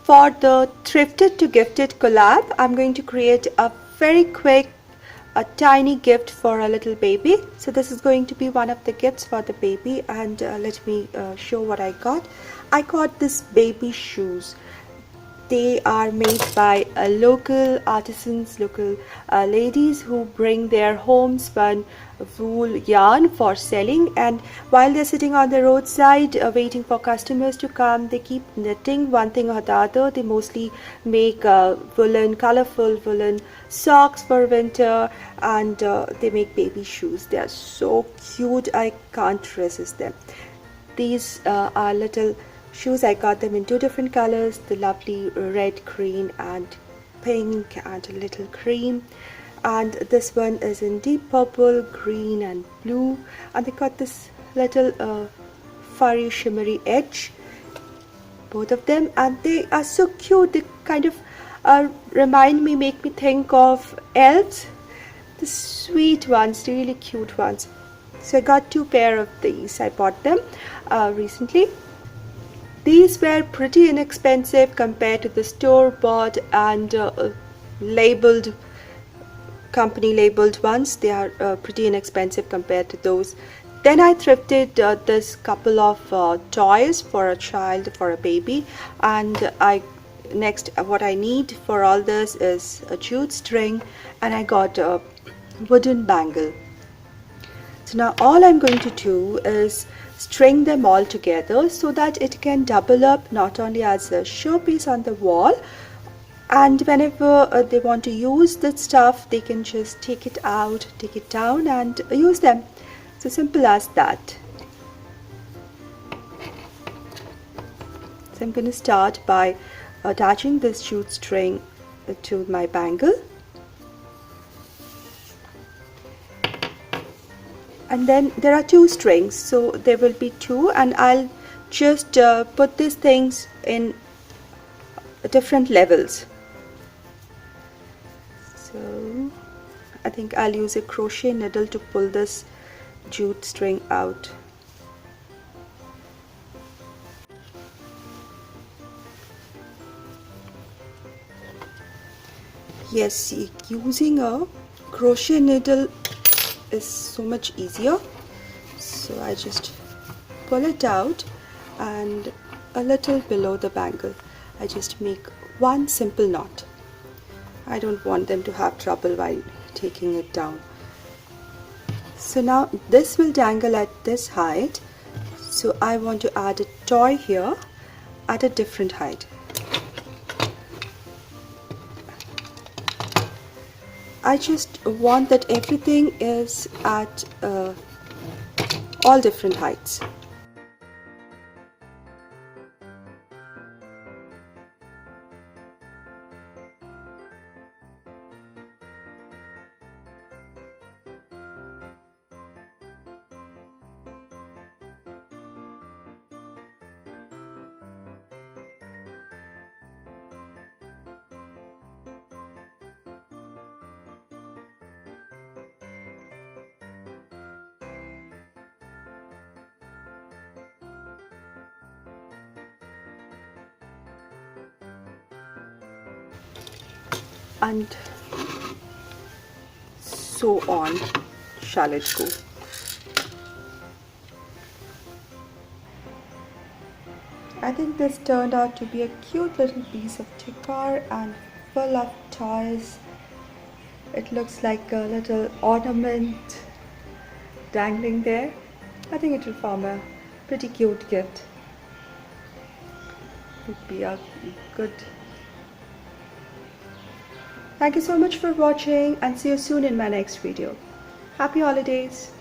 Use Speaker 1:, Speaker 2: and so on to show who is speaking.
Speaker 1: For the Thrifted to Gifted collab, I'm going to create a very quick, a tiny gift for a little baby. So this is going to be one of the gifts for the baby, and let me show what I got. I got this baby shoes. They are made by local artisans, local ladies who bring their homespun wool yarn for selling, and while they're sitting on the roadside waiting for customers to come, they keep knitting one thing or the other. They mostly make woolen, colorful woolen socks for winter, and they make baby shoes. They are so cute, I can't resist them. These are little shoes. I got them in two different colors, the lovely red, green and pink and a little cream, and this one is in deep purple, green and blue, and they got this little furry shimmery edge, both of them, and they are so cute. They kind of make me think of elves, the sweet ones, really cute ones. So I got two pair of these. I bought them recently. These were pretty inexpensive compared to the store-bought and company labeled ones. They are pretty inexpensive compared to those. Then I thrifted this couple of toys for a child, for a baby, and what I need for all this is a jute string, and I got a wooden bangle. So now all I'm going to do is string them all together so that it can double up not only as a showpiece on the wall, and whenever they want to use that stuff, they can just take it out, take it down and use them. So simple as that. So I'm going to start by attaching this jute string to my bangle. And then there are two strings, so there will be two, and I'll just put these things in different levels. So I think I'll use a crochet needle to pull this jute string out. Yes, using a crochet needle is so much easier. So I just pull it out, and a little below the bangle I just make one simple knot. I don't want them to have trouble while taking it down. So now this will dangle at this height, so I want to add a toy here at a different height. I just want that everything is at all different heights. And so on shall it go. I think this turned out to be a cute little piece of decor and full of toys. It looks like a little ornament dangling there. I think it will form a pretty cute gift. It would be a good. Thank you so much for watching, and see you soon in my next video. Happy holidays!